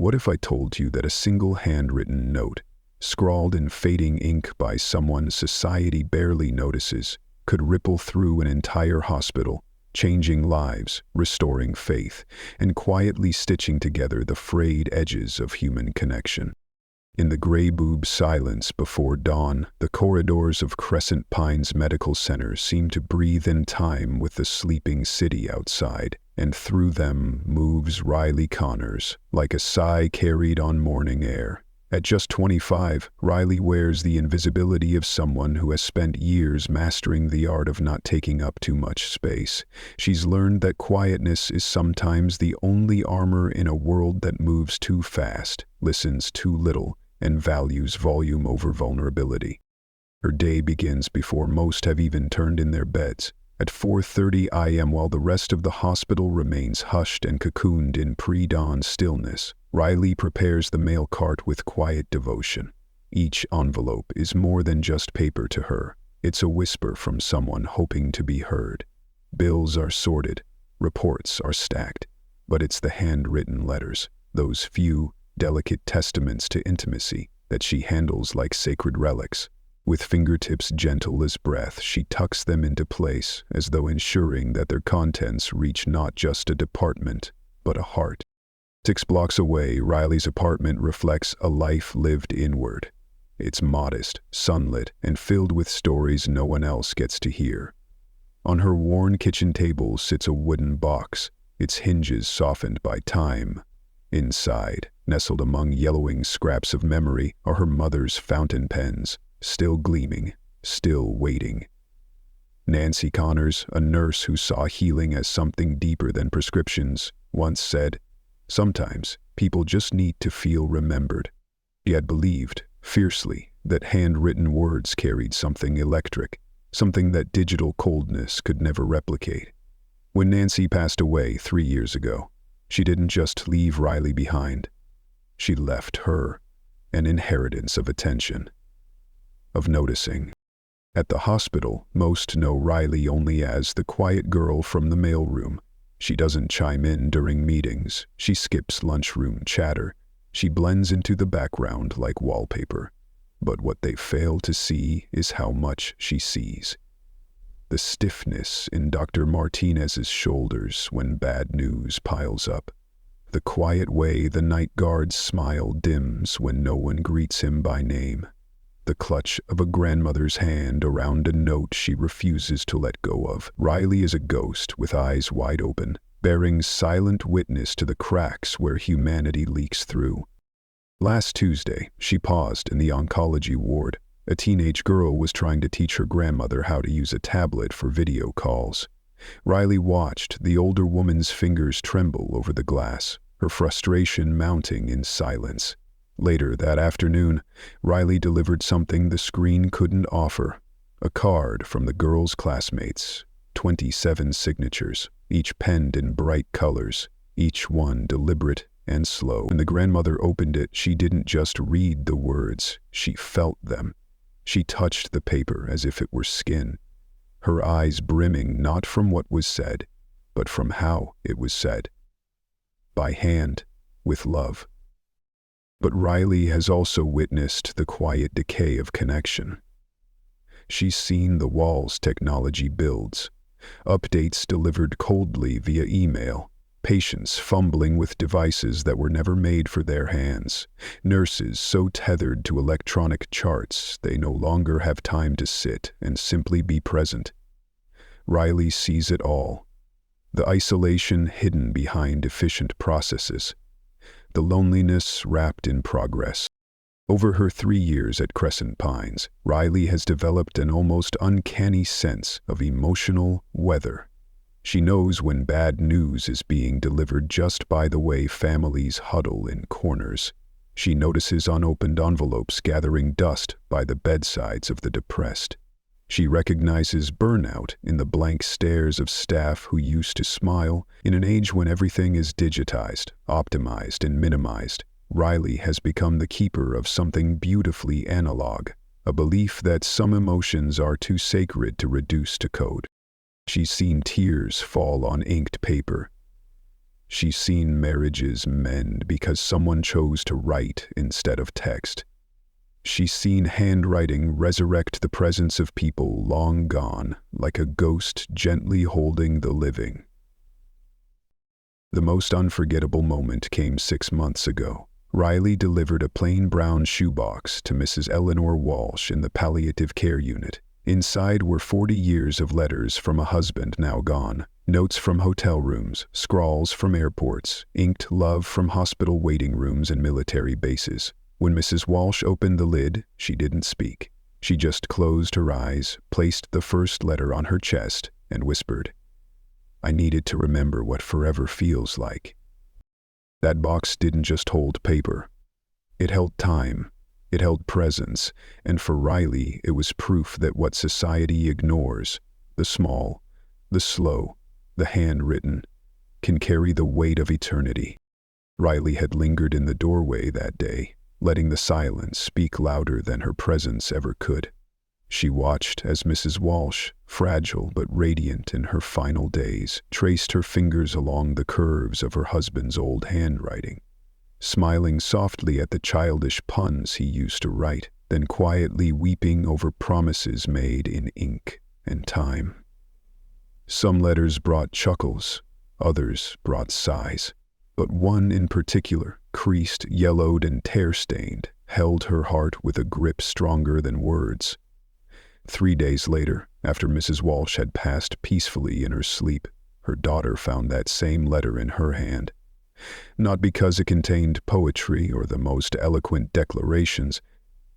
What if I told you that a single handwritten note, scrawled in fading ink by someone society barely notices, could ripple through an entire hospital, changing lives, restoring faith, and quietly stitching together the frayed edges of human connection? In the gray-boob silence before dawn, the corridors of Crescent Pines Medical Center seem to breathe in time with the sleeping city outside, and through them moves Riley Connors, like a sigh carried on morning air. At just 25, Riley wears the invisibility of someone who has spent years mastering the art of not taking up too much space. She's learned that quietness is sometimes the only armor in a world that moves too fast, listens too little, and values volume over vulnerability. Her day begins before most have even turned in their beds. At 4:30 a.m., while the rest of the hospital remains hushed and cocooned in pre-dawn stillness, Riley prepares the mail cart with quiet devotion. Each envelope is more than just paper to her. It's a whisper from someone hoping to be heard. Bills are sorted, reports are stacked, but it's the handwritten letters, those few, delicate testaments to intimacy, that she handles like sacred relics. With fingertips gentle as breath, she tucks them into place, as though ensuring that their contents reach not just a department, but a heart. 6 blocks away, Riley's apartment reflects a life lived inward. It's modest, sunlit, and filled with stories no one else gets to hear. On her worn kitchen table sits a wooden box, its hinges softened by time. Inside, nestled among yellowing scraps of memory, are her mother's fountain pens, still gleaming, still waiting. Nancy Connors, a nurse who saw healing as something deeper than prescriptions, once said, "Sometimes people just need to feel remembered." She had believed, fiercely, that handwritten words carried something electric, something that digital coldness could never replicate. When Nancy passed away 3 years ago, she didn't just leave Riley behind. She left her an inheritance of attention, of noticing. At the hospital, most know Riley only as the quiet girl from the mailroom. She doesn't chime in during meetings. She skips lunchroom chatter. She blends into the background like wallpaper. But what they fail to see is how much she sees. The stiffness in Dr. Martinez's shoulders when bad news piles up. The quiet way the night guard's smile dims when no one greets him by name. The clutch of a grandmother's hand around a note she refuses to let go of. Riley is a ghost with eyes wide open, bearing silent witness to the cracks where humanity leaks through. Last Tuesday, she paused in the oncology ward. A teenage girl was trying to teach her grandmother how to use a tablet for video calls. Riley watched the older woman's fingers tremble over the glass, her frustration mounting in silence. Later that afternoon, Riley delivered something the screen couldn't offer. A card from the girl's classmates, 27 signatures, each penned in bright colors, each one deliberate and slow. When the grandmother opened it, she didn't just read the words, she felt them. She touched the paper as if it were skin, her eyes brimming not from what was said, but from how it was said. By hand, with love. But Riley has also witnessed the quiet decay of connection. She's seen the walls technology builds, updates delivered coldly via email, patients fumbling with devices that were never made for their hands, nurses so tethered to electronic charts they no longer have time to sit and simply be present. Riley sees it all. The isolation hidden behind efficient processes. The loneliness wrapped in progress. Over her 3 years at Crescent Pines, Riley has developed an almost uncanny sense of emotional weather. She knows when bad news is being delivered just by the way families huddle in corners. She notices unopened envelopes gathering dust by the bedsides of the depressed. She recognizes burnout in the blank stares of staff who used to smile. In an age when everything is digitized, optimized, and minimized, Riley has become the keeper of something beautifully analog, a belief that some emotions are too sacred to reduce to code. She's seen tears fall on inked paper. She's seen marriages mend because someone chose to write instead of text. She's seen handwriting resurrect the presence of people long gone, like a ghost gently holding the living. The most unforgettable moment came 6 months ago. Riley delivered a plain brown shoebox to Mrs. Eleanor Walsh in the palliative care unit. Inside were 40 years of letters from a husband now gone, notes from hotel rooms, scrawls from airports, inked love from hospital waiting rooms and military bases. When Mrs. Walsh opened the lid, she didn't speak. She just closed her eyes, placed the first letter on her chest, and whispered, "I needed to remember what forever feels like." That box didn't just hold paper. It held time. It held presence. And for Riley, it was proof that what society ignores, the small, the slow, the handwritten, can carry the weight of eternity. Riley had lingered in the doorway that day, letting the silence speak louder than her presence ever could. She watched as Mrs. Walsh, fragile but radiant in her final days, traced her fingers along the curves of her husband's old handwriting, smiling softly at the childish puns he used to write, then quietly weeping over promises made in ink and time. Some letters brought chuckles, others brought sighs, but one in particular, creased, yellowed, and tear-stained, held her heart with a grip stronger than words. 3 days later, after Mrs. Walsh had passed peacefully in her sleep, her daughter found that same letter in her hand. Not because it contained poetry or the most eloquent declarations,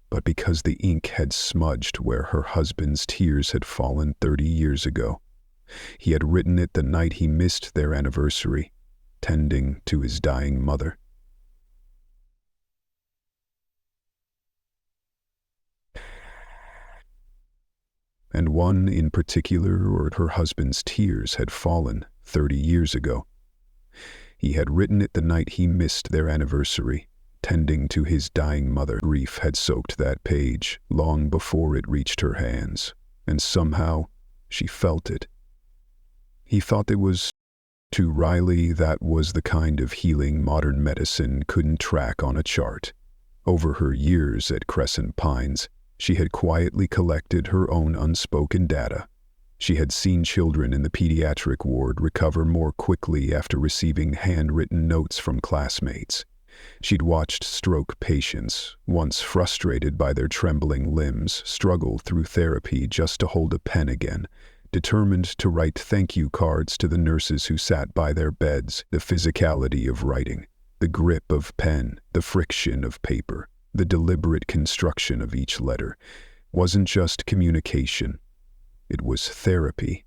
but because the ink had smudged where her husband's tears had fallen 30 years ago. He had written it the night he missed their anniversary, tending to his dying mother. And one in particular, where her husband's tears had fallen 30 years ago. He had written it the night he missed their anniversary, tending to his dying mother. Grief had soaked that page long before it reached her hands, and somehow she felt it. He thought it was. To Riley, that was the kind of healing modern medicine couldn't track on a chart. Over her years at Crescent Pines, she had quietly collected her own unspoken data. She had seen children in the pediatric ward recover more quickly after receiving handwritten notes from classmates. She'd watched stroke patients, once frustrated by their trembling limbs, struggle through therapy just to hold a pen again, determined to write thank you cards to the nurses who sat by their beds. The physicality of writing, the grip of pen, the friction of paper, the deliberate construction of each letter, wasn't just communication. It was therapy,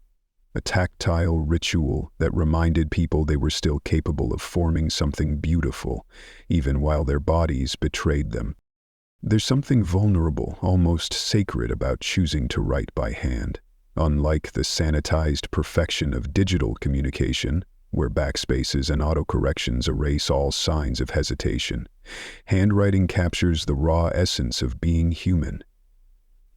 a tactile ritual that reminded people they were still capable of forming something beautiful, even while their bodies betrayed them. There's something vulnerable, almost sacred about choosing to write by hand. Unlike the sanitized perfection of digital communication, where backspaces and autocorrections erase all signs of hesitation, handwriting captures the raw essence of being human.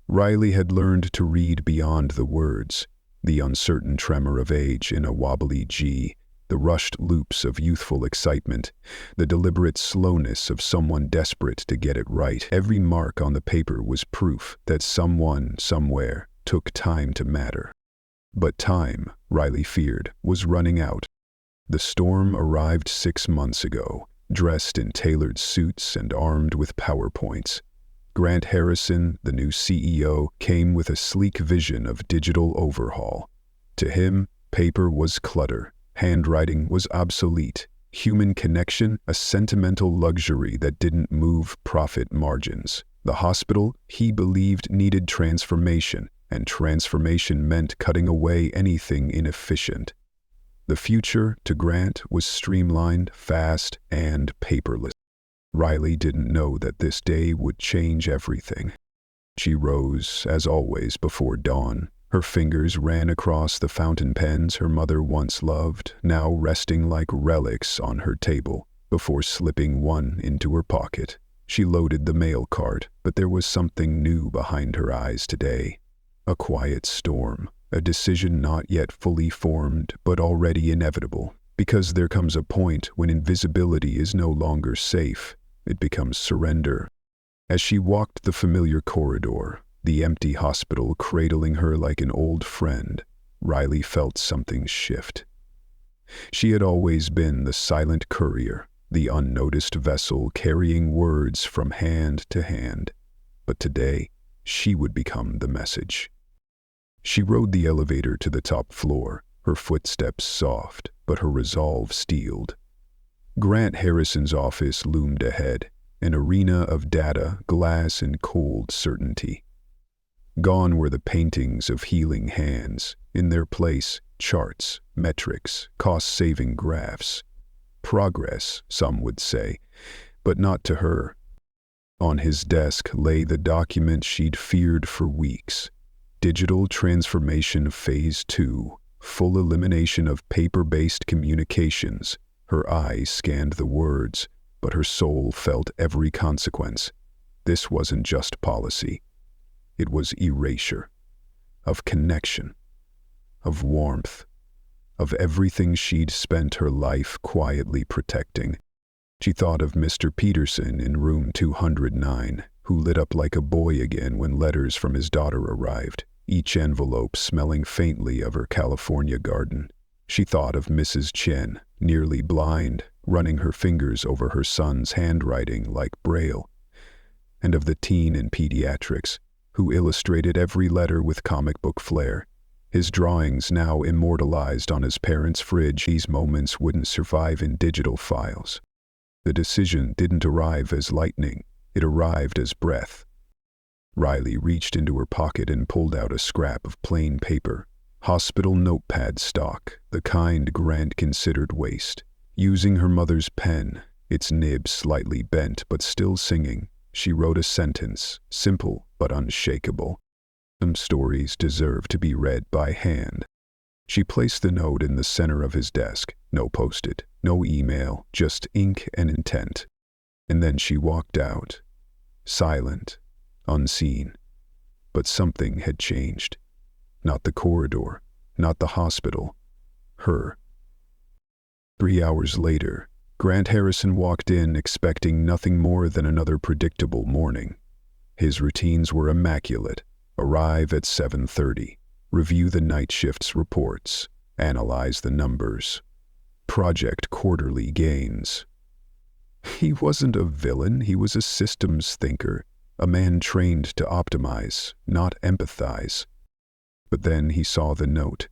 Riley had learned to read beyond the words, the uncertain tremor of age in a wobbly G, the rushed loops of youthful excitement, the deliberate slowness of someone desperate to get it right. Every mark on the paper was proof that someone, somewhere, took time to matter. But time, Riley feared, was running out. The storm arrived 6 months ago, dressed in tailored suits and armed with PowerPoints. Grant Harrison, the new CEO, came with a sleek vision of digital overhaul. To him, paper was clutter, handwriting was obsolete, human connection a sentimental luxury that didn't move profit margins. The hospital, he believed, needed transformation, and transformation meant cutting away anything inefficient. The future, to Grant, was streamlined, fast, and paperless. Riley didn't know that this day would change everything. She rose, as always, before dawn. Her fingers ran across the fountain pens her mother once loved, now resting like relics on her table, before slipping one into her pocket. She loaded the mail cart, but there was something new behind her eyes today. A quiet storm, a decision not yet fully formed, but already inevitable. Because there comes a point when invisibility is no longer safe, it becomes surrender. As she walked the familiar corridor, the empty hospital cradling her like an old friend, Riley felt something shift. She had always been the silent courier, the unnoticed vessel carrying words from hand to hand. But today, she would become the message. She rode the elevator to the top floor, her footsteps soft, but her resolve steeled. Grant Harrison's office loomed ahead, an arena of data, glass, and cold certainty. Gone were the paintings of healing hands. In their place, charts, metrics, cost-saving graphs. Progress, some would say, but not to her. On his desk lay the document she'd feared for weeks. Digital Transformation Phase 2, full elimination of paper-based communications. Her eyes scanned the words, but her soul felt every consequence. This wasn't just policy. It was erasure. Of connection. Of warmth. Of everything she'd spent her life quietly protecting. She thought of Mr. Peterson in room 209, who lit up like a boy again when letters from his daughter arrived, each envelope smelling faintly of her California garden. She thought of Mrs. Chen, nearly blind, running her fingers over her son's handwriting like Braille, and of the teen in pediatrics, who illustrated every letter with comic book flair. His drawings now immortalized on his parents' fridge, these moments wouldn't survive in digital files. The decision didn't arrive as lightning, it arrived as breath. Riley reached into her pocket and pulled out a scrap of plain paper. Hospital notepad stock, the kind Grant considered waste. Using her mother's pen, its nib slightly bent but still singing, she wrote a sentence, simple but unshakable. Some stories deserve to be read by hand. She placed the note in the center of his desk. No post-it, no email, just ink and intent. And then she walked out, silent, unseen. But something had changed. Not the corridor, not the hospital, her. 3 hours later, Grant Harrison walked in expecting nothing more than another predictable morning. His routines were immaculate. Arrive at 7:30, review the night shift's reports, analyze the numbers, project quarterly gains. He wasn't a villain, he was a systems thinker, a man trained to optimize, not empathize. But then he saw the note.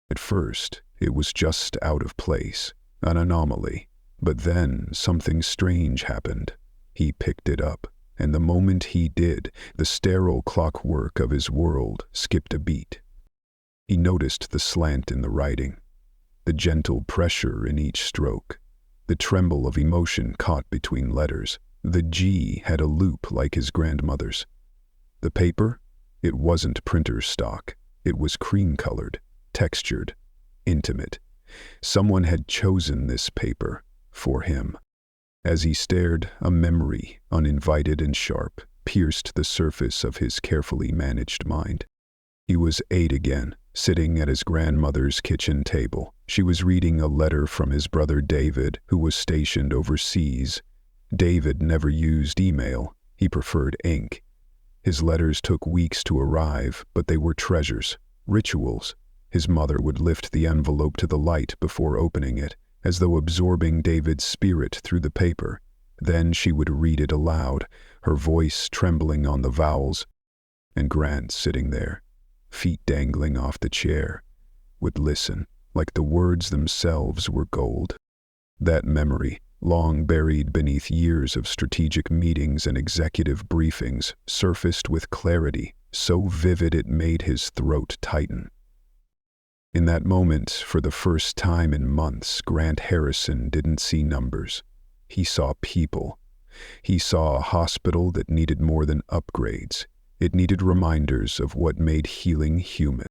At first, it was just out of place, an anomaly. But then something strange happened. He picked it up, and the moment he did, the sterile clockwork of his world skipped a beat. He noticed the slant in the writing, the gentle pressure in each stroke, the tremble of emotion caught between letters. The G had a loop like his grandmother's. The paper? It wasn't printer stock. It was cream-colored, textured, intimate. Someone had chosen this paper for him. As he stared, a memory, uninvited and sharp, pierced the surface of his carefully managed mind. He was 8 again, sitting at his grandmother's kitchen table. She was reading a letter from his brother David, who was stationed overseas. David never used email. He preferred ink. His letters took weeks to arrive, but they were treasures, rituals. His mother would lift the envelope to the light before opening it, as though absorbing David's spirit through the paper. Then she would read it aloud, her voice trembling on the vowels. And Grant, sitting there, feet dangling off the chair, would listen, like the words themselves were gold. That memory, long buried beneath years of strategic meetings and executive briefings, surfaced with clarity, so vivid it made his throat tighten. In that moment, for the first time in months, Grant Harrison didn't see numbers. He saw people. He saw a hospital that needed more than upgrades. It needed reminders of what made healing human.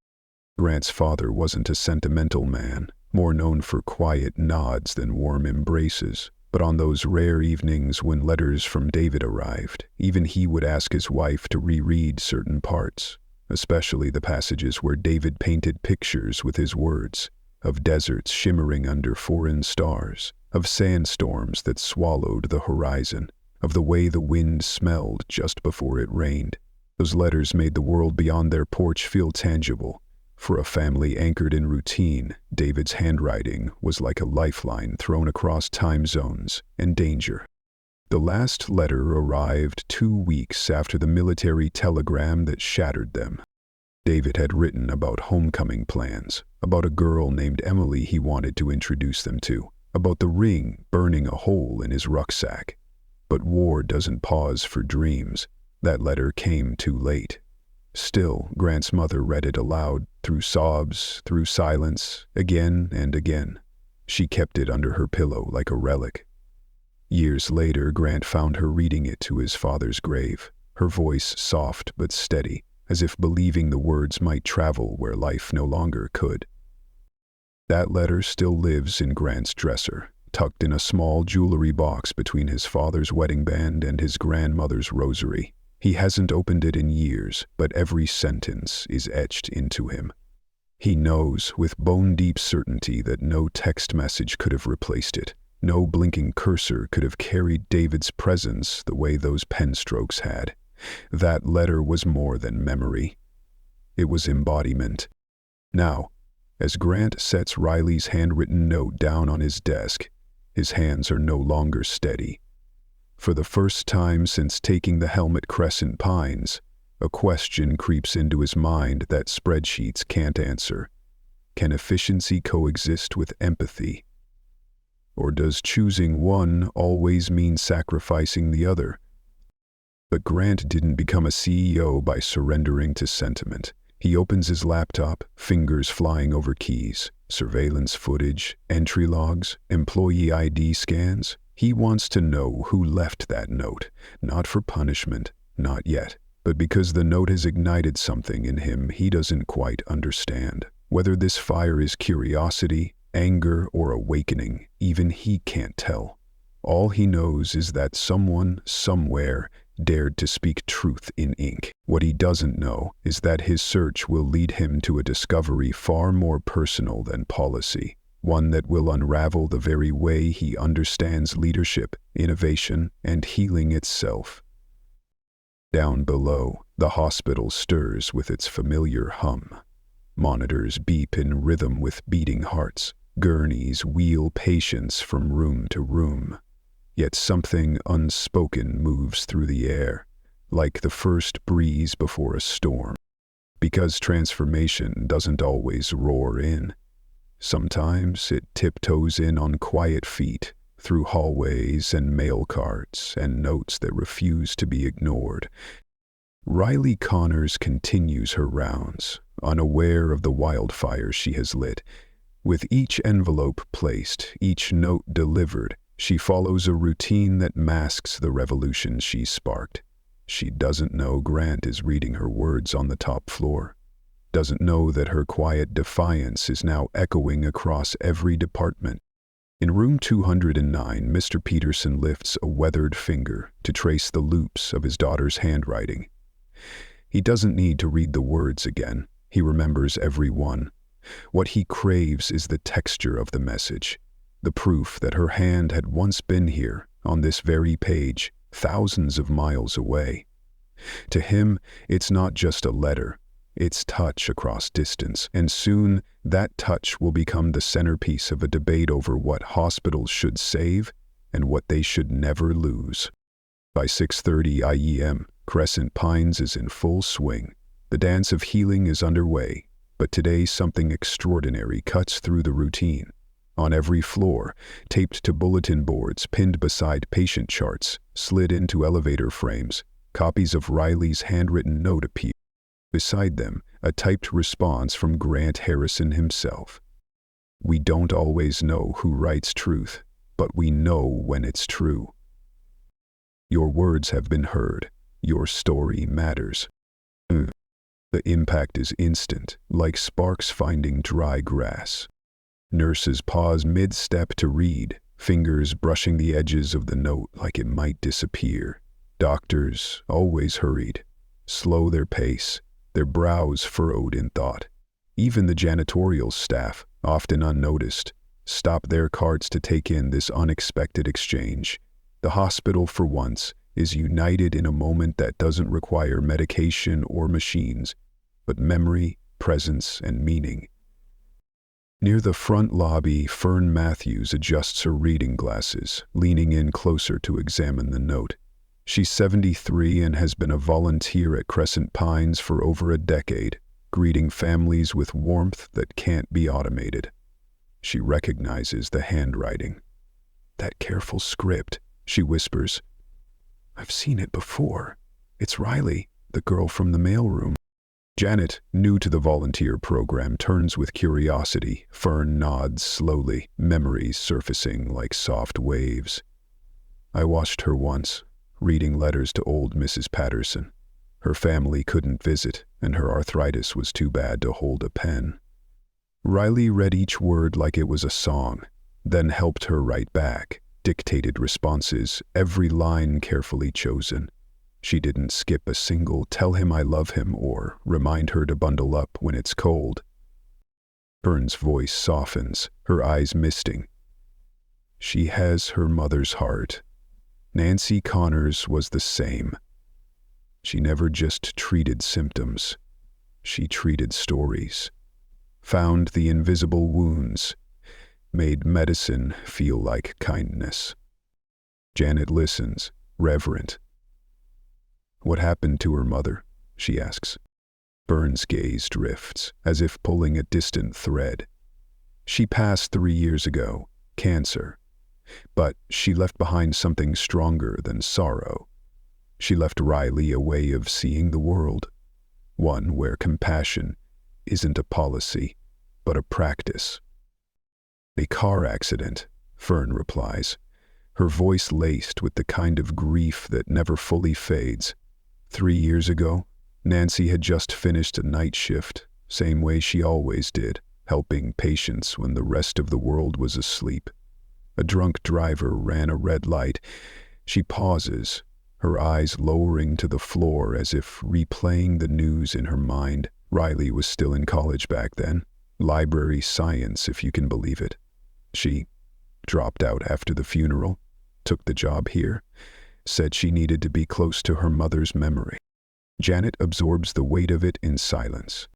Grant's father wasn't a sentimental man, more known for quiet nods than warm embraces. But on those rare evenings when letters from David arrived, even he would ask his wife to reread certain parts, especially the passages where David painted pictures with his words. of deserts shimmering under foreign stars, of sandstorms that swallowed the horizon, of the way the wind smelled just before it rained. Those letters made the world beyond their porch feel tangible. For a family anchored in routine, David's handwriting was like a lifeline thrown across time zones and danger. The last letter arrived 2 weeks after the military telegram that shattered them. David had written about homecoming plans, about a girl named Emily he wanted to introduce them to, about the ring burning a hole in his rucksack. But war doesn't pause for dreams. That letter came too late. Still, Grant's mother read it aloud, through sobs, through silence, again and again. She kept it under her pillow like a relic. Years later, Grant found her reading it to his father's grave, her voice soft but steady, as if believing the words might travel where life no longer could. That letter still lives in Grant's dresser, tucked in a small jewelry box between his father's wedding band and his grandmother's rosary. He hasn't opened it in years, but every sentence is etched into him. He knows with bone-deep certainty that no text message could have replaced it. No blinking cursor could have carried David's presence the way those pen strokes had. That letter was more than memory. It was embodiment. Now, as Grant sets Riley's handwritten note down on his desk, his hands are no longer steady. For the first time since taking the helm at Crescent Pines, a question creeps into his mind that spreadsheets can't answer. Can efficiency coexist with empathy? Or does choosing one always mean sacrificing the other? But Grant didn't become a CEO by surrendering to sentiment. He opens his laptop, fingers flying over keys, surveillance footage, entry logs, employee ID scans. He wants to know who left that note, not for punishment, not yet, but because the note has ignited something in him he doesn't quite understand. Whether this fire is curiosity, anger, or awakening, even he can't tell. All he knows is that someone, somewhere, dared to speak truth in ink. What he doesn't know is that his search will lead him to a discovery far more personal than policy, one that will unravel the very way he understands leadership, innovation, and healing itself. Down below, the hospital stirs with its familiar hum. Monitors beep in rhythm with beating hearts. Gurneys wheel patients from room to room. Yet something unspoken moves through the air, like the first breeze before a storm. Because transformation doesn't always roar in. Sometimes it tiptoes in on quiet feet, through hallways and mail carts and notes that refuse to be ignored. Riley Connors continues her rounds, unaware of the wildfire she has lit. With each envelope placed, each note delivered, she follows a routine that masks the revolution she sparked. She doesn't know Grant is reading her words on the top floor. Doesn't know that her quiet defiance is now echoing across every department. In room 209, Mr. Peterson lifts a weathered finger to trace the loops of his daughter's handwriting. He doesn't need to read the words again. He remembers every one. What he craves is the texture of the message, the proof that her hand had once been here, on this very page, thousands of miles away. To him, it's not just a letter, it's touch across distance, and soon that touch will become the centerpiece of a debate over what hospitals should save and what they should never lose. By 6:30 IEM, Crescent Pines is in full swing. The dance of healing is underway. But today something extraordinary cuts through the routine. On every floor, taped to bulletin boards pinned beside patient charts, slid into elevator frames, copies of Riley's handwritten note appear. Beside them, a typed response from Grant Harrison himself. We don't always know who writes truth, but we know when it's true. Your words have been heard. Your story matters. The impact is instant, like sparks finding dry grass. Nurses pause mid-step to read, fingers brushing the edges of the note like it might disappear. Doctors, always hurried, slow their pace, their brows furrowed in thought. Even the janitorial staff, often unnoticed, stop their carts to take in this unexpected exchange. The hospital, for once, is united in a moment that doesn't require medication or machines, but memory, presence, and meaning. Near the front lobby, Fern Matthews adjusts her reading glasses, leaning in closer to examine the note. She's 73 and has been a volunteer at Crescent Pines for over a decade, greeting families with warmth that can't be automated. She recognizes the handwriting. "That careful script," she whispers. "I've seen it before. It's Riley, the girl from the mailroom." Janet, new to the volunteer program, turns with curiosity. Fern nods slowly, memories surfacing like soft waves. "I watched her once, reading letters to old Mrs. Patterson. Her family couldn't visit, and her arthritis was too bad to hold a pen." Riley read each word like it was a song, then helped her write back, dictated responses, every line carefully chosen. She didn't skip a single "tell him I love him" or "remind her to bundle up when it's cold." Fern's voice softens, her eyes misting. She has her mother's heart. Nancy Connors was the same. She never just treated symptoms. She treated stories. Found the invisible wounds. Made medicine feel like kindness. Janet listens, reverent. "What happened to her mother?" she asks. Fern's gaze drifts, as if pulling a distant thread. "She passed 3 years ago, cancer. But she left behind something stronger than sorrow. She left Riley a way of seeing the world, one where compassion isn't a policy, but a practice." "A car accident," Fern replies, her voice laced with the kind of grief that never fully fades. 3 years ago, Nancy had just finished a night shift, same way she always did, helping patients when the rest of the world was asleep. A drunk driver ran a red light. She pauses, her eyes lowering to the floor as if replaying the news in her mind. Riley was still in college back then. Library science, if you can believe it. She dropped out after the funeral, took the job here, said she needed to be close to her mother's memory. Janet absorbs the weight of it in silence.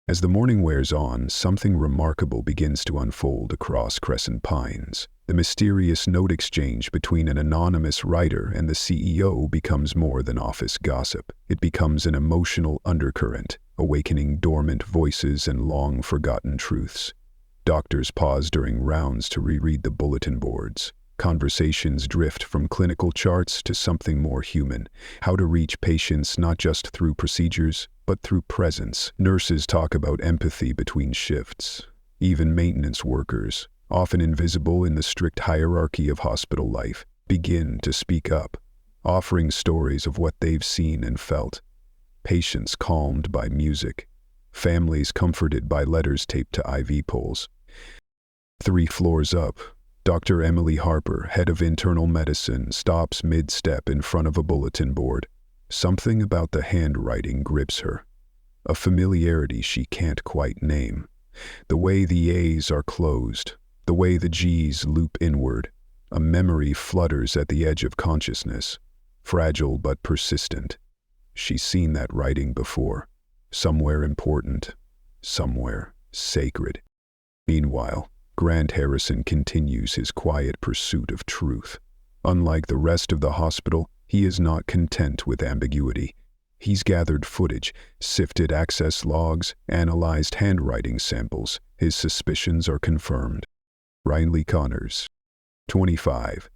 As the morning wears on, something remarkable begins to unfold across Crescent Pines. The mysterious note exchange between an anonymous writer and the CEO becomes more than office gossip. It becomes an emotional undercurrent, awakening dormant voices and long-forgotten truths. Doctors pause during rounds to reread the bulletin boards. Conversations drift from clinical charts to something more human, how to reach patients not just through procedures, but through presence. Nurses talk about empathy between shifts. Even maintenance workers, often invisible in the strict hierarchy of hospital life, begin to speak up, offering stories of what they've seen and felt. Patients calmed by music, families comforted by letters taped to IV poles. 3 floors up, Dr. Emily Harper, head of internal medicine, stops mid-step in front of a bulletin board. Something about the handwriting grips her. A familiarity she can't quite name. The way the A's are closed, the way the G's loop inward. A memory flutters at the edge of consciousness, fragile but persistent. She's seen that writing before, somewhere important, somewhere sacred. Meanwhile, Grant Harrison continues his quiet pursuit of truth. Unlike the rest of the hospital, he is not content with ambiguity. He's gathered footage, sifted access logs, analyzed handwriting samples. His suspicions are confirmed. Riley Connors, 25.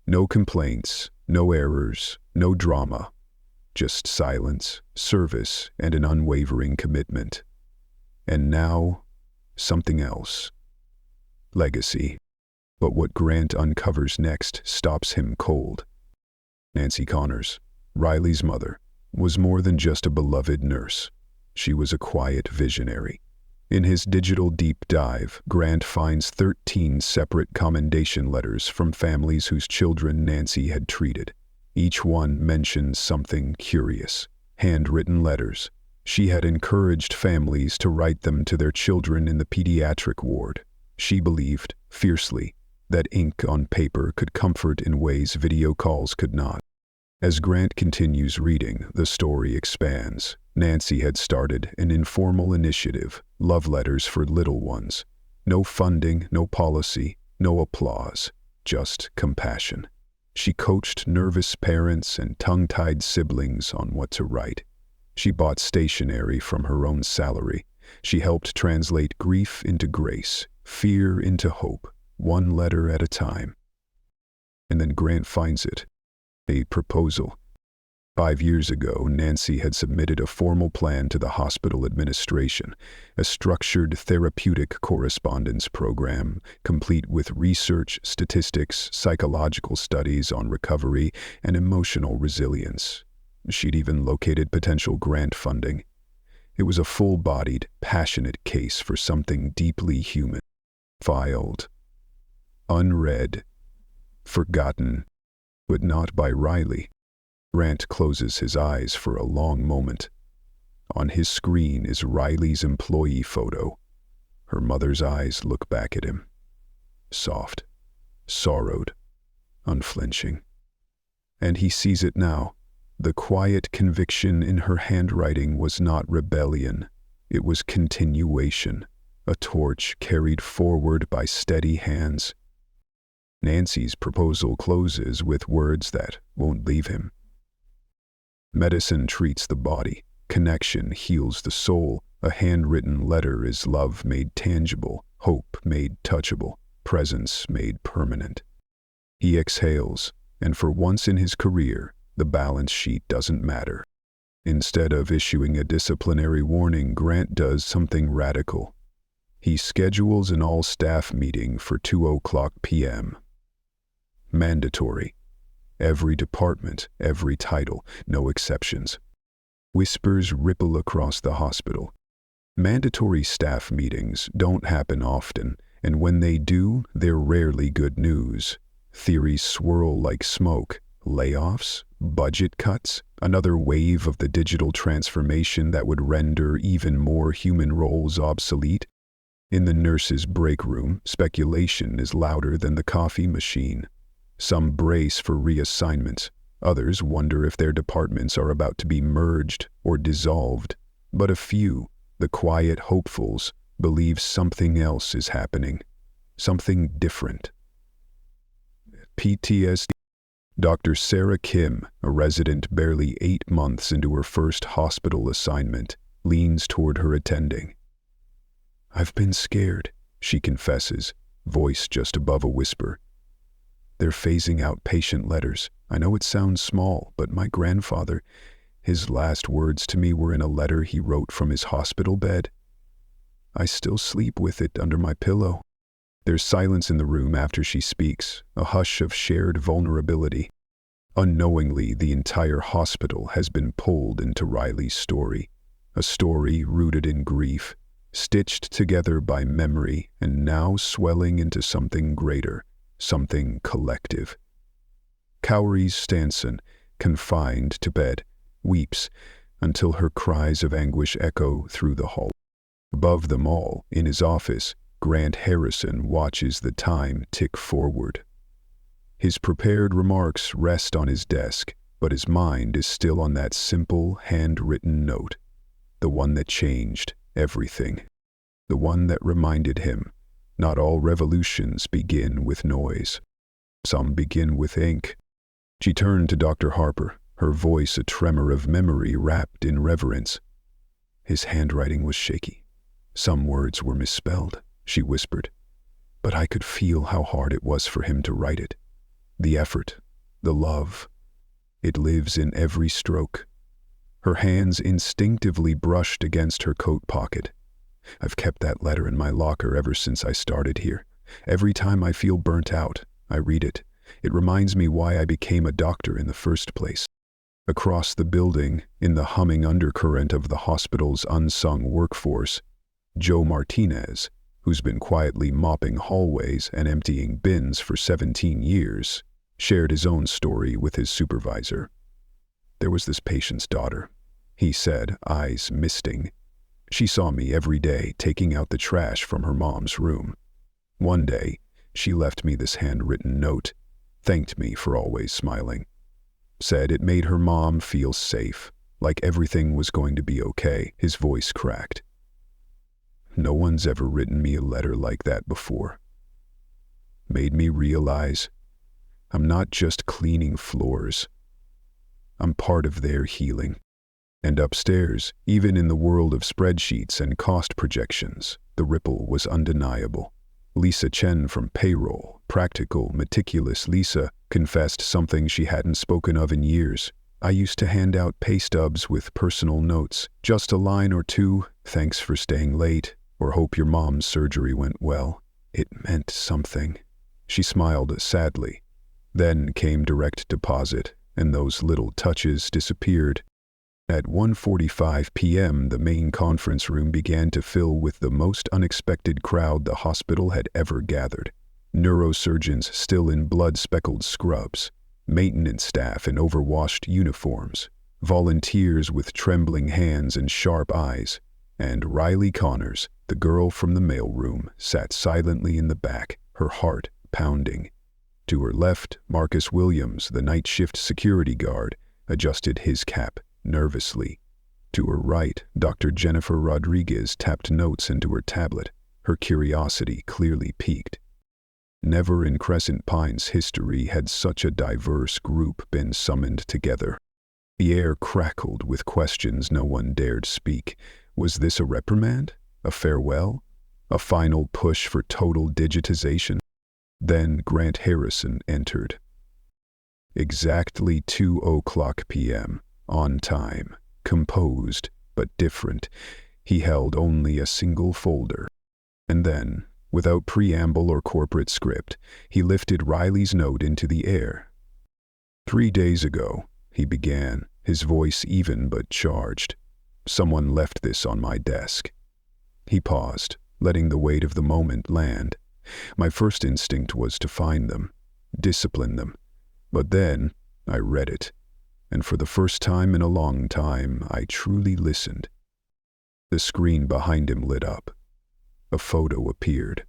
No complaints, no errors, no drama. Just silence, service, and an unwavering commitment. And now, something else. Legacy. But what Grant uncovers next stops him cold. Nancy Connors, Riley's mother, was more than just a beloved nurse. She was a quiet visionary. In his digital deep dive, Grant finds 13 separate commendation letters from families whose children Nancy had treated. Each one mentions something curious. Handwritten letters, She had encouraged families to write them to their children in the pediatric ward. She believed, fiercely, that ink on paper could comfort in ways video calls could not. As Grant continues reading, the story expands. Nancy had started an informal initiative, love letters for little ones. No funding, no policy, no applause, just compassion. She coached nervous parents and tongue-tied siblings on what to write. She bought stationery from her own salary. She helped translate grief into grace, fear into hope, one letter at a time. And then Grant finds it. A proposal. 5 years ago, Nancy had submitted a formal plan to the hospital administration, a structured therapeutic correspondence program, complete with research, statistics, psychological studies on recovery, and emotional resilience. She'd even located potential grant funding. It was a full-bodied, passionate case for something deeply human. Filed. Unread. Forgotten. But not by Riley. Grant closes his eyes for a long moment. On his screen is Riley's employee photo. Her mother's eyes look back at him. Soft. Sorrowed. Unflinching. And he sees it now. The quiet conviction in her handwriting was not rebellion. It was continuation, a torch carried forward by steady hands. Nancy's proposal closes with words that won't leave him. Medicine treats the body. Connection heals the soul. A handwritten letter is love made tangible, hope made touchable, presence made permanent. He exhales, and for once in his career, the balance sheet doesn't matter. Instead of issuing a disciplinary warning, Grant does something radical. He schedules an all-staff meeting for 2:00 p.m. Mandatory. Every department, every title, no exceptions. Whispers ripple across the hospital. Mandatory staff meetings don't happen often, and when they do, they're rarely good news. Theories swirl like smoke. Layoffs? Budget cuts? Another wave of the digital transformation that would render even more human roles obsolete? In the nurse's break room, speculation is louder than the coffee machine. Some brace for reassignments. Others wonder if their departments are about to be merged or dissolved. But a few, the quiet hopefuls, believe something else is happening. Something different. PTSD. Dr. Sarah Kim, a resident barely 8 months into her first hospital assignment, leans toward her attending. "I've been scared," she confesses, voice just above a whisper. "They're phasing out patient letters. I know it sounds small, but my grandfather, his last words to me were in a letter he wrote from his hospital bed. I still sleep with it under my pillow." There's silence in the room after she speaks, a hush of shared vulnerability. Unknowingly, the entire hospital has been pulled into Riley's story, a story rooted in grief, stitched together by memory and now swelling into something greater. Something collective. Cowries Stanson, confined to bed, weeps until her cries of anguish echo through the hall. Above them all, in his office, Grant Harrison watches the time tick forward. His prepared remarks rest on his desk, but his mind is still on that simple, handwritten note, the one that changed everything, the one that reminded him, not all revolutions begin with noise. Some begin with ink. She turned to Dr. Harper, her voice a tremor of memory wrapped in reverence. His handwriting was shaky. Some words were misspelled, she whispered, but I could feel how hard it was for him to write it. The effort, the love, it lives in every stroke. Her hands instinctively brushed against her coat pocket. I've kept that letter in my locker ever since I started here. Every time I feel burnt out, I read it. It reminds me why I became a doctor in the first place. Across the building, in the humming undercurrent of the hospital's unsung workforce, Joe Martinez, who's been quietly mopping hallways and emptying bins for 17 years, shared his own story with his supervisor. There was this patient's daughter. he said, eyes misting. She saw me every day taking out the trash from her mom's room. One day, she left me this handwritten note, thanked me for always smiling. Said it made her mom feel safe, like everything was going to be okay. His voice cracked. No one's ever written me a letter like that before. Made me realize I'm not just cleaning floors. I'm part of their healing. And upstairs, even in the world of spreadsheets and cost projections, the ripple was undeniable. Lisa Chen from payroll, practical, meticulous Lisa, confessed something she hadn't spoken of in years. I used to hand out pay stubs with personal notes, just a line or two, thanks for staying late, or hope your mom's surgery went well. It meant something. She smiled sadly. Then came direct deposit, and those little touches disappeared. At 1:45 p.m., the main conference room began to fill with the most unexpected crowd the hospital had ever gathered. Neurosurgeons still in blood-speckled scrubs, maintenance staff in overwashed uniforms, volunteers with trembling hands and sharp eyes, and Riley Connors, the girl from the mailroom, sat silently in the back, her heart pounding. To her left, Marcus Williams, the night shift security guard, adjusted his cap nervously. To her right, Dr. Jennifer Rodriguez tapped notes into her tablet, her curiosity clearly piqued. Never in Crescent Pines history had such a diverse group been summoned together. The air crackled with questions no one dared speak. Was this a reprimand? A farewell? A final push for total digitization? Then Grant Harrison entered. Exactly 2:00 p.m., on time, composed, but different. He held only a single folder. And then, without preamble or corporate script, he lifted Riley's note into the air. 3 days ago, he began, his voice even but charged. Someone left this on my desk. He paused, letting the weight of the moment land. My first instinct was to find them, discipline them. But then, I read it. And for the first time in a long time, I truly listened. The screen behind him lit up. A photo appeared.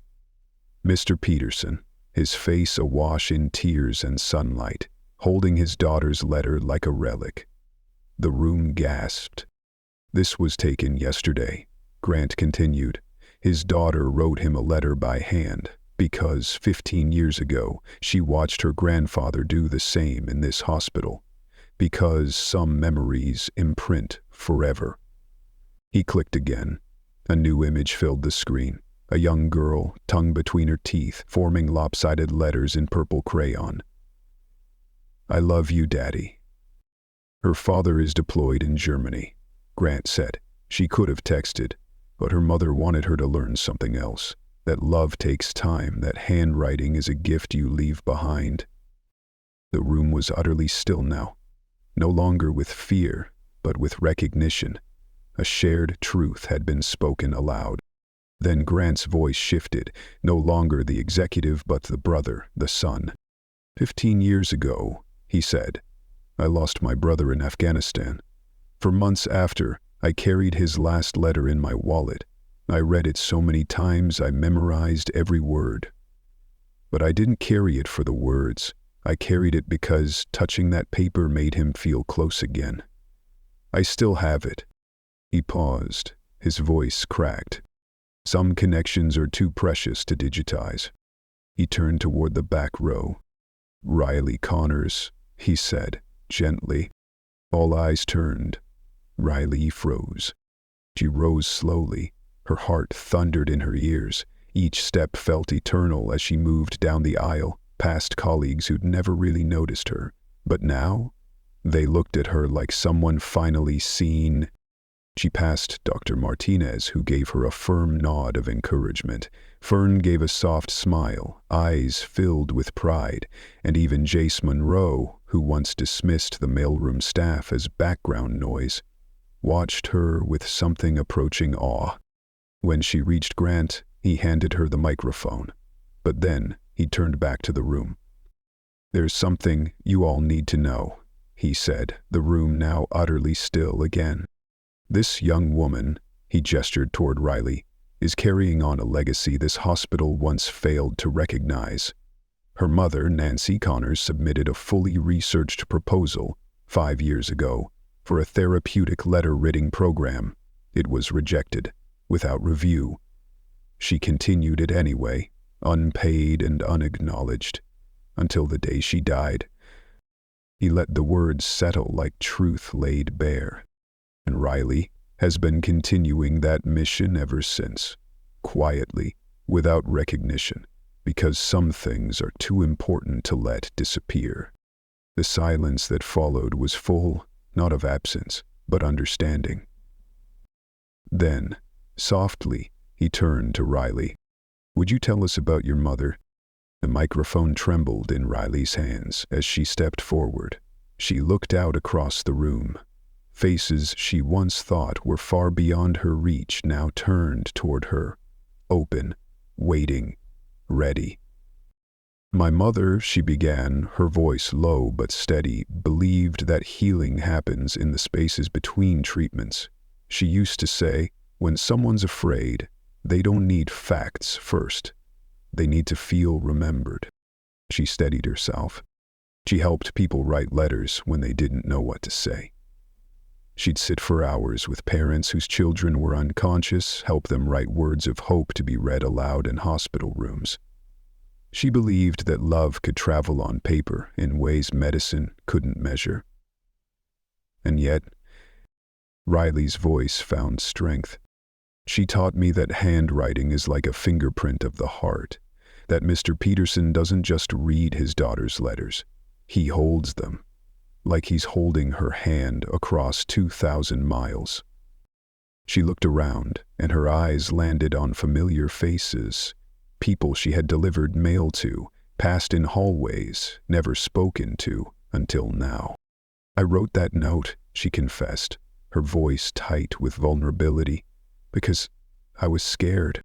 Mr. Peterson, his face awash in tears and sunlight, holding his daughter's letter like a relic. The room gasped. This was taken yesterday, Grant continued. His daughter wrote him a letter by hand, because 15 years ago, she watched her grandfather do the same in this hospital. Because some memories imprint forever. He clicked again. A new image filled the screen. A young girl, tongue between her teeth, forming lopsided letters in purple crayon. I love you, Daddy. Her father is deployed in Germany, Grant said. She could have texted, but her mother wanted her to learn something else. That love takes time, that handwriting is a gift you leave behind. The room was utterly still now. No longer with fear, but with recognition. A shared truth had been spoken aloud. Then Grant's voice shifted, no longer the executive but the brother, the son. 15 years ago, he said, I lost my brother in Afghanistan. For months after, I carried his last letter in my wallet. I read it so many times I memorized every word. But I didn't carry it for the words. I carried it because touching that paper made him feel close again. I still have it. He paused, his voice cracked. Some connections are too precious to digitize. He turned toward the back row. Riley Connors, he said, gently. All eyes turned. Riley froze. She rose slowly. Her heart thundered in her ears. Each step felt eternal as she moved down the aisle, past colleagues who'd never really noticed her. But now, they looked at her like someone finally seen. She passed Dr. Martinez, who gave her a firm nod of encouragement. Fern gave a soft smile, eyes filled with pride, and even Jace Monroe, who once dismissed the mailroom staff as background noise, watched her with something approaching awe. When she reached Grant, he handed her the microphone. But then, he turned back to the room. There's something you all need to know, he said, the room now utterly still again. This young woman, he gestured toward Riley, is carrying on a legacy this hospital once failed to recognize. Her mother, Nancy Connors, submitted a fully researched proposal 5 years ago for a therapeutic letter-writing program. It was rejected, without review. She continued it anyway, unpaid and unacknowledged, until the day she died. He let the words settle like truth laid bare. And Riley has been continuing that mission ever since, quietly, without recognition, because some things are too important to let disappear. The silence that followed was full, not of absence, but understanding. Then, softly, he turned to Riley. "Would you tell us about your mother?" The microphone trembled in Riley's hands as she stepped forward. She looked out across the room. Faces she once thought were far beyond her reach now turned toward her, open, waiting, ready. "My mother," she began, her voice low but steady, "believed that healing happens in the spaces between treatments. She used to say, when someone's afraid, they don't need facts first. They need to feel remembered." She steadied herself. She helped people write letters when they didn't know what to say. She'd sit for hours with parents whose children were unconscious, help them write words of hope to be read aloud in hospital rooms. She believed that love could travel on paper in ways medicine couldn't measure. And yet, Riley's voice found strength. "She taught me that handwriting is like a fingerprint of the heart, that Mr. Peterson doesn't just read his daughter's letters, he holds them, like he's holding her hand across 2,000 miles. She looked around, and her eyes landed on familiar faces, people she had delivered mail to, passed in hallways, never spoken to until now. "I wrote that note," she confessed, her voice tight with vulnerability, "because I was scared."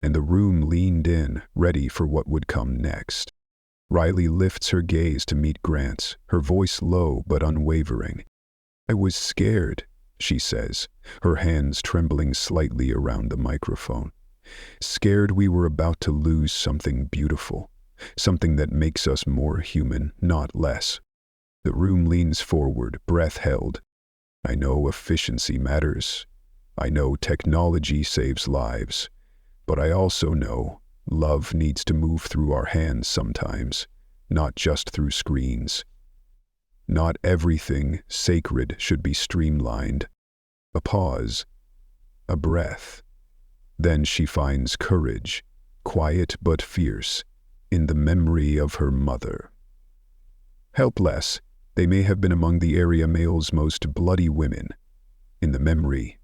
And the room leaned in, ready for what would come next. Riley lifts her gaze to meet Grant's, her voice low but unwavering. "I was scared," she says, her hands trembling slightly around the microphone. "Scared we were about to lose something beautiful, something that makes us more human, not less." The room leans forward, breath held. "I know efficiency matters. I know technology saves lives. But I also know love needs to move through our hands sometimes, not just through screens. Not everything sacred should be streamlined." A pause, a breath. Then she finds courage, quiet but fierce, in the memory of her mother. Helpless, they may have been among the area mail's most bloody women. In the memory,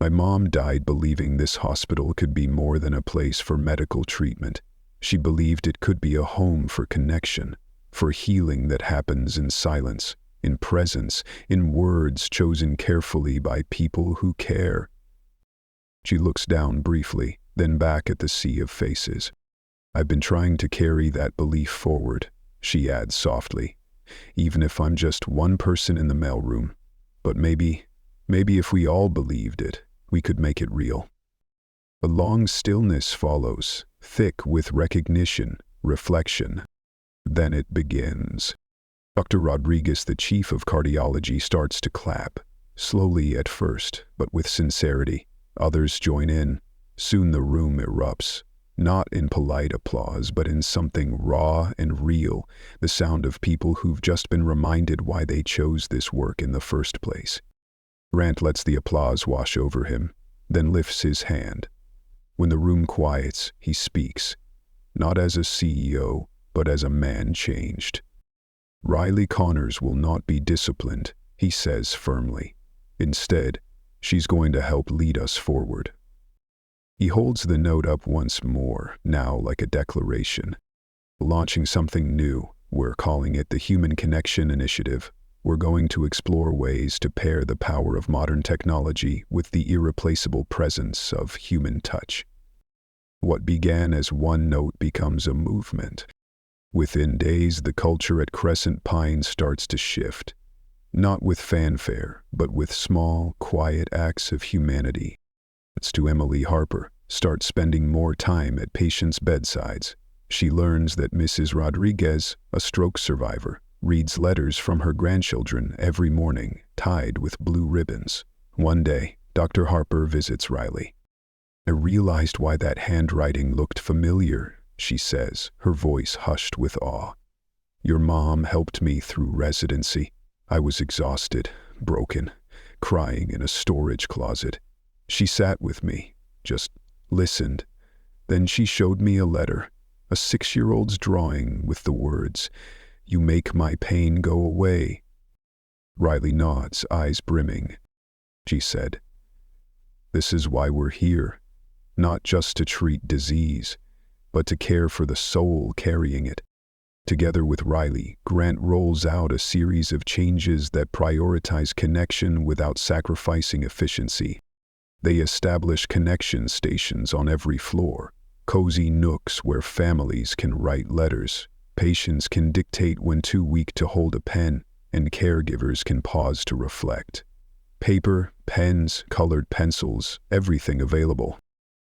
"My mom died believing this hospital could be more than a place for medical treatment. She believed it could be a home for connection, for healing that happens in silence, in presence, in words chosen carefully by people who care." She looks down briefly, then back at the sea of faces. "I've been trying to carry that belief forward," she adds softly, "even if I'm just one person in the mailroom. But maybe if we all believed it, we could make it real." A long stillness follows, thick with recognition, reflection. Then it begins. Dr. Rodriguez, the chief of cardiology, starts to clap, slowly at first, but with sincerity. Others join in. Soon the room erupts, not in polite applause, but in something raw and real, the sound of people who've just been reminded why they chose this work in the first place. Grant lets the applause wash over him, then lifts his hand. When the room quiets, he speaks, not as a CEO, but as a man changed. "Riley Connors will not be disciplined," he says firmly. "Instead, she's going to help lead us forward." He holds the note up once more, now like a declaration. "Launching something new. We're calling it the Human Connection Initiative. We're going to explore ways to pair the power of modern technology with the irreplaceable presence of human touch." What began as one note becomes a movement. Within days, the culture at Crescent Pine starts to shift. not with fanfare, but with small, quiet acts of humanity. It's to Emily Harper, start spending more time at patients' bedsides. She learns that Mrs. Rodriguez, a stroke survivor, reads letters from her grandchildren every morning, tied with blue ribbons. One day, Dr. Harper visits Riley. "I realized why that handwriting looked familiar," she says, her voice hushed with awe. "Your mom helped me through residency. I was exhausted, broken, crying in a storage closet. She sat with me, just listened. Then she showed me a letter, a 6-year-old's drawing with the words, 'You make my pain go away.'" Riley nods, eyes brimming. She said, "This is why we're here, not just to treat disease, but to care for the soul carrying it." Together with Riley, Grant rolls out a series of changes that prioritize connection without sacrificing efficiency. They establish connection stations on every floor, cozy nooks where families can write letters, patients can dictate when too weak to hold a pen, and caregivers can pause to reflect. Paper, pens, colored pencils, everything available.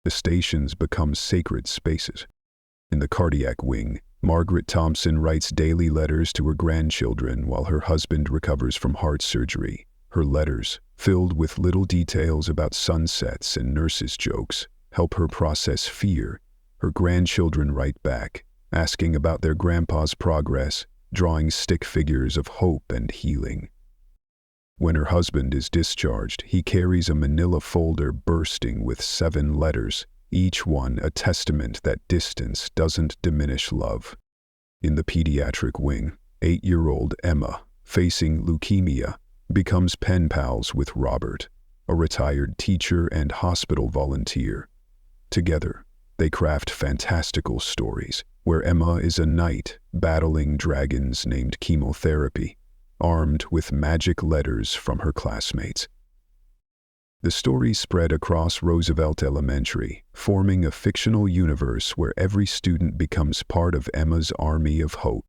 The stations become sacred spaces. In the cardiac wing, Margaret Thompson writes daily letters to her grandchildren while her husband recovers from heart surgery. Her letters, filled with little details about sunsets and nurses' jokes, help her process fear. Her grandchildren write back, asking about their grandpa's progress, drawing stick figures of hope and healing. When her husband is discharged, he carries a manila folder bursting with 7 letters, each one a testament that distance doesn't diminish love. In the pediatric wing, 8-year-old Emma, facing leukemia, becomes pen pals with Robert, a retired teacher and hospital volunteer. Together, they craft fantastical stories where Emma is a knight battling dragons named chemotherapy, armed with magic letters from her classmates. The stories spread across Roosevelt Elementary, forming a fictional universe where every student becomes part of Emma's army of hope.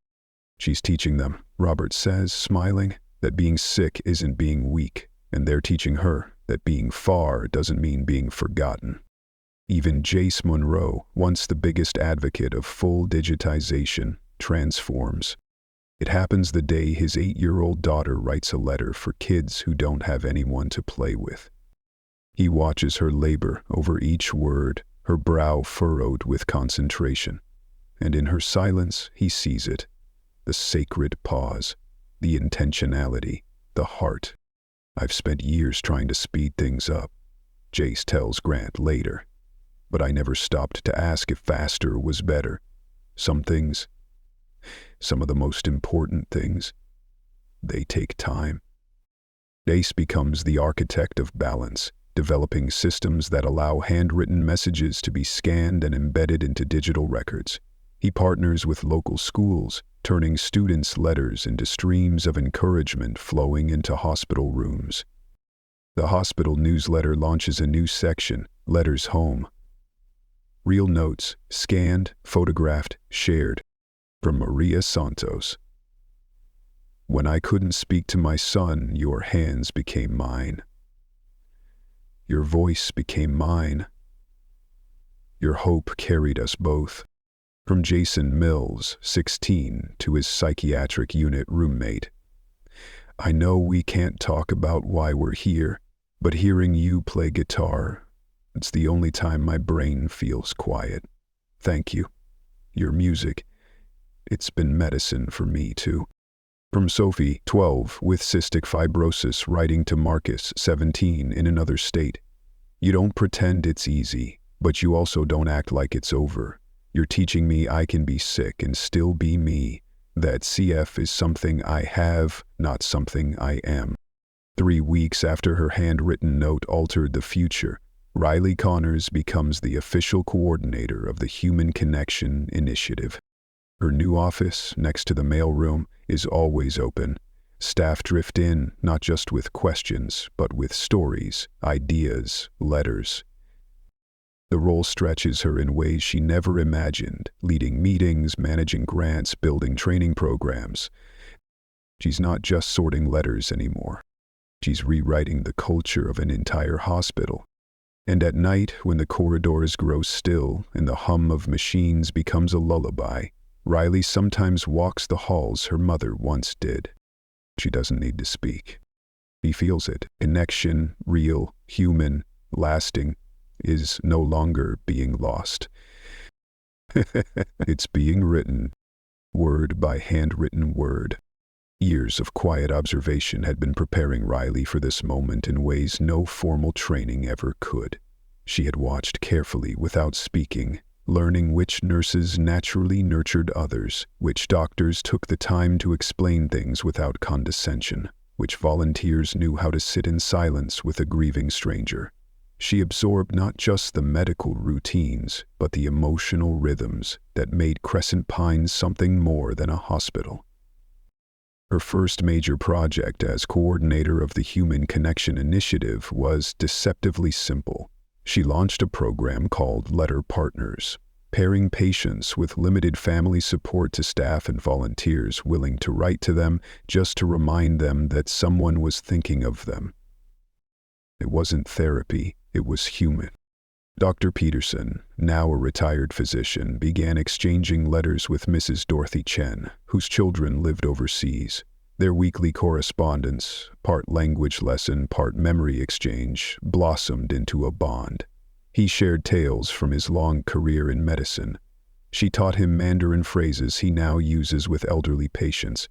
"She's teaching them," Robert says, smiling, "that being sick isn't being weak, and they're teaching her that being far doesn't mean being forgotten." Even Jace Monroe, once the biggest advocate of full digitization, transforms. It happens the day his 8-year-old daughter writes a letter for kids who don't have anyone to play with. He watches her labor over each word, her brow furrowed with concentration. And in her silence, he sees it. The sacred pause, the intentionality, the heart. "I've spent years trying to speed things up," Jace tells Grant later. "But I never stopped to ask if faster was better. Some things, some of the most important things, they take time." Jace becomes the architect of balance, developing systems that allow handwritten messages to be scanned and embedded into digital records. He partners with local schools, turning students' letters into streams of encouragement flowing into hospital rooms. The hospital newsletter launches a new section, Letters Home. Real notes, scanned, photographed, shared. From Maria Santos. "When I couldn't speak to my son, your hands became mine. Your voice became mine. Your hope carried us both." From Jason Mills, 16, to his psychiatric unit roommate. "I know we can't talk about why we're here, but hearing you play guitar, it's the only time my brain feels quiet. Thank you. Your music, it's been medicine for me too." From Sophie, 12, with cystic fibrosis, writing to Marcus, 17, in another state. "You don't pretend it's easy, but you also don't act like it's over. You're teaching me I can be sick and still be me. That CF is something I have, not something I am." 3 weeks after her handwritten note altered the future, Riley Connors becomes the official coordinator of the Human Connection Initiative. Her new office, next to the mailroom, is always open. Staff drift in, not just with questions, but with stories, ideas, letters. The role stretches her in ways she never imagined, leading meetings, managing grants, building training programs. She's not just sorting letters anymore. She's rewriting the culture of an entire hospital. And at night, when the corridors grow still and the hum of machines becomes a lullaby, Riley sometimes walks the halls her mother once did. She doesn't need to speak. He feels it. Connection, real, human, lasting, is no longer being lost. It's being written, word by handwritten word. Years of quiet observation had been preparing Riley for this moment in ways no formal training ever could. She had watched carefully without speaking, learning which nurses naturally nurtured others, which doctors took the time to explain things without condescension, which volunteers knew how to sit in silence with a grieving stranger. She absorbed not just the medical routines, but the emotional rhythms that made Crescent Pines something more than a hospital. Her first major project as coordinator of the Human Connection Initiative was deceptively simple. She launched a program called Letter Partners, pairing patients with limited family support to staff and volunteers willing to write to them just to remind them that someone was thinking of them. It wasn't therapy, it was human. Dr. Peterson, now a retired physician, began exchanging letters with Mrs. Dorothy Chen, whose children lived overseas. Their weekly correspondence, part language lesson, part memory exchange, blossomed into a bond. He shared tales from his long career in medicine. She taught him Mandarin phrases he now uses with elderly patients.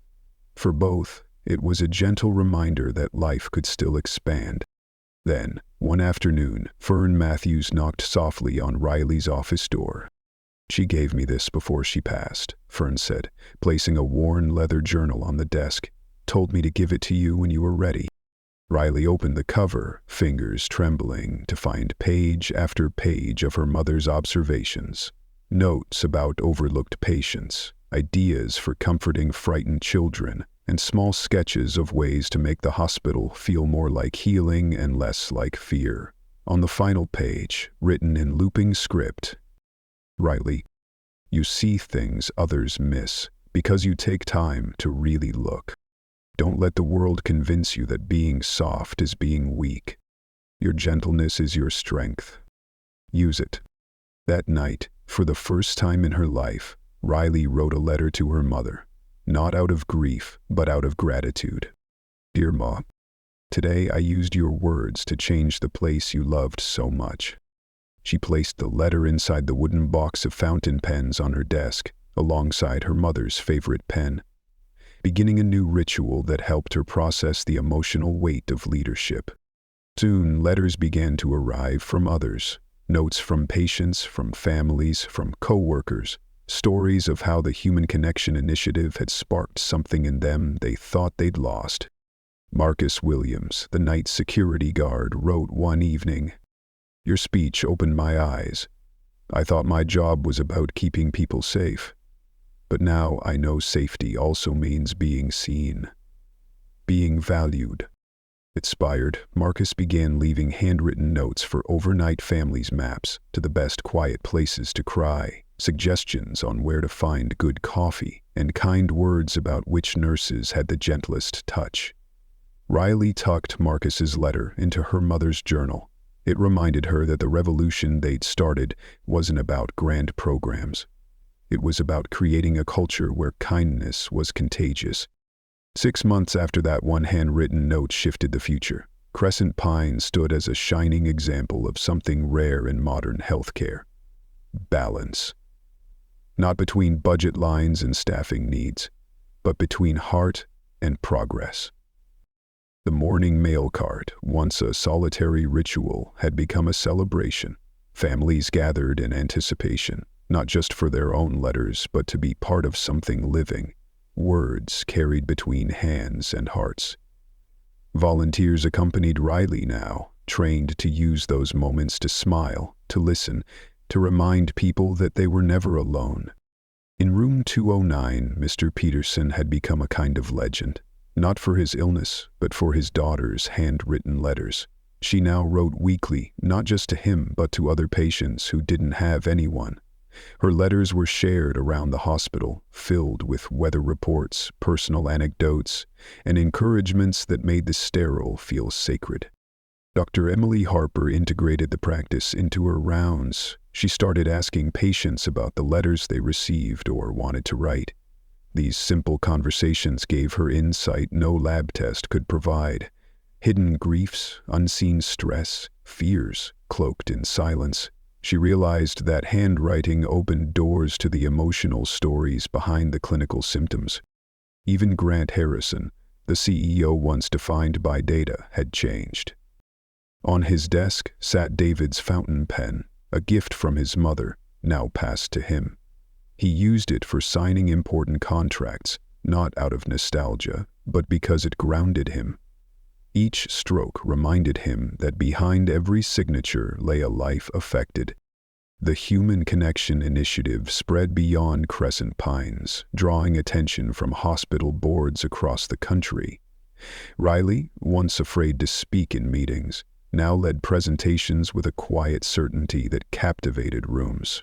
For both, it was a gentle reminder that life could still expand. Then, one afternoon, Fern Matthews knocked softly on Riley's office door. "She gave me this before she passed," Fern said, placing a worn leather journal on the desk. "Told me to give it to you when you were ready." Riley opened the cover, fingers trembling, to find page after page of her mother's observations. Notes about overlooked patients, ideas for comforting frightened children, and small sketches of ways to make the hospital feel more like healing and less like fear. On the final page, written in looping script, "Riley, you see things others miss because you take time to really look. Don't let the world convince you that being soft is being weak. Your gentleness is your strength. Use it." That night, for the first time in her life, Riley wrote a letter to her mother. Not out of grief, but out of gratitude. "Dear Ma, today I used your words to change the place you loved so much." She placed the letter inside the wooden box of fountain pens on her desk, alongside her mother's favorite pen, beginning a new ritual that helped her process the emotional weight of leadership. Soon, letters began to arrive from others, notes from patients, from families, from co-workers, stories of how the Human Connection Initiative had sparked something in them they thought they'd lost. Marcus Williams, the night security guard, wrote one evening, "Your speech opened my eyes. I thought my job was about keeping people safe. But now I know safety also means being seen, being valued." Inspired, Marcus began leaving handwritten notes for overnight families' maps to the best quiet places to cry, suggestions on where to find good coffee, and kind words about which nurses had the gentlest touch. Riley tucked Marcus's letter into her mother's journal. It reminded her that the revolution they'd started wasn't about grand programs. It was about creating a culture where kindness was contagious. 6 months after that one handwritten note shifted the future, Crescent Pines stood as a shining example of something rare in modern healthcare: balance. Not between budget lines and staffing needs, but between heart and progress. The morning mail cart, once a solitary ritual, had become a celebration. Families gathered in anticipation, not just for their own letters, but to be part of something living. Words carried between hands and hearts. Volunteers accompanied Riley now, trained to use those moments to smile, to listen, to remind people that they were never alone. In room 209, Mr. Peterson had become a kind of legend, not for his illness, but for his daughter's handwritten letters. She now wrote weekly, not just to him, but to other patients who didn't have anyone. Her letters were shared around the hospital, filled with weather reports, personal anecdotes, and encouragements that made the sterile feel sacred. Dr. Emily Harper integrated the practice into her rounds. She started asking patients about the letters they received or wanted to write. These simple conversations gave her insight no lab test could provide. Hidden griefs, unseen stress, fears cloaked in silence. She realized that handwriting opened doors to the emotional stories behind the clinical symptoms. Even Grant Harrison, the CEO once defined by data, had changed. On his desk sat David's fountain pen, a gift from his mother, now passed to him. He used it for signing important contracts, not out of nostalgia, but because it grounded him. Each stroke reminded him that behind every signature lay a life affected. The Human Connection initiative spread beyond Crescent Pines, drawing attention from hospital boards across the country. Riley, once afraid to speak in meetings, now led presentations with a quiet certainty that captivated rooms.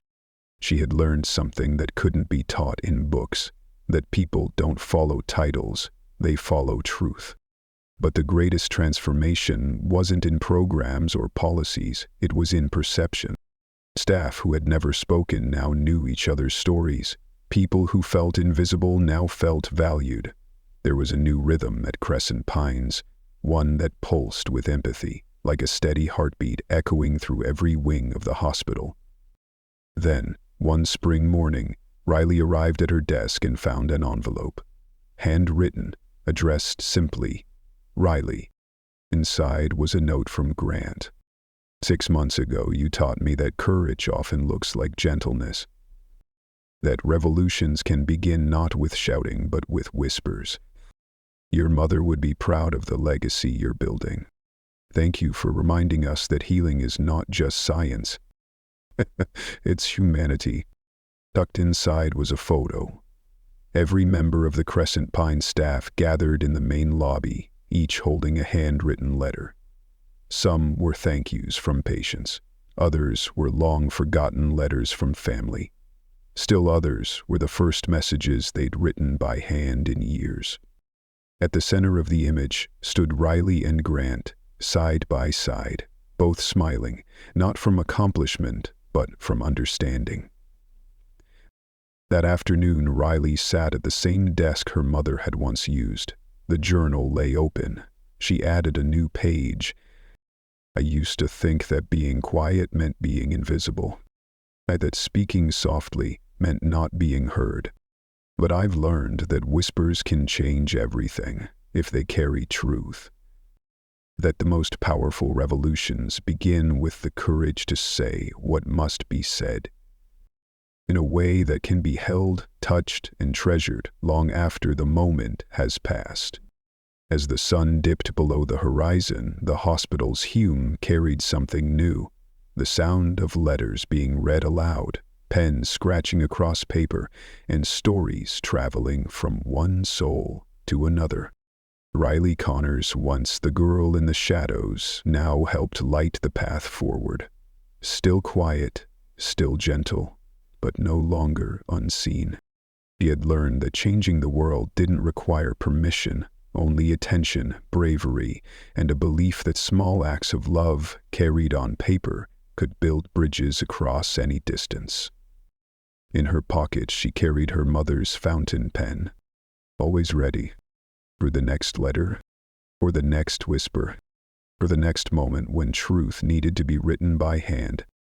She had learned something that couldn't be taught in books, that people don't follow titles, they follow truth. But the greatest transformation wasn't in programs or policies, it was in perception. Staff who had never spoken now knew each other's stories. People who felt invisible now felt valued. There was a new rhythm at Crescent Pines, one that pulsed with empathy, like a steady heartbeat echoing through every wing of the hospital. Then, one spring morning, Riley arrived at her desk and found an envelope. Handwritten, addressed simply, Riley. Inside was a note from Grant. 6 months ago, you taught me that courage often looks like gentleness. That revolutions can begin not with shouting, but with whispers. Your mother would be proud of the legacy you're building. Thank you for reminding us that healing is not just science. It's humanity. Tucked inside was a photo. Every member of the Crescent Pine staff gathered in the main lobby, each holding a handwritten letter. Some were thank yous from patients. Others were long-forgotten letters from family. Still others were the first messages they'd written by hand in years. At the center of the image stood Riley and Grant, side by side, both smiling, not from accomplishment, but from understanding. That afternoon, Riley sat at the same desk her mother had once used. The journal lay open. She added a new page. I used to think that being quiet meant being invisible. That speaking softly meant not being heard. But I've learned that whispers can change everything if they carry truth. That the most powerful revolutions begin with the courage to say what must be said, in a way that can be held, touched, and treasured long after the moment has passed. As the sun dipped below the horizon, the hospital's hum carried something new, the sound of letters being read aloud, pens scratching across paper, and stories traveling from one soul to another. Riley Connors, once the girl in the shadows, now helped light the path forward. Still quiet, still gentle, but no longer unseen. He had learned that changing the world didn't require permission, only attention, bravery, and a belief that small acts of love, carried on paper, could build bridges across any distance. In her pocket she carried her mother's fountain pen, always ready, for the next letter, for the next whisper, for the next moment when truth needed to be written by hand.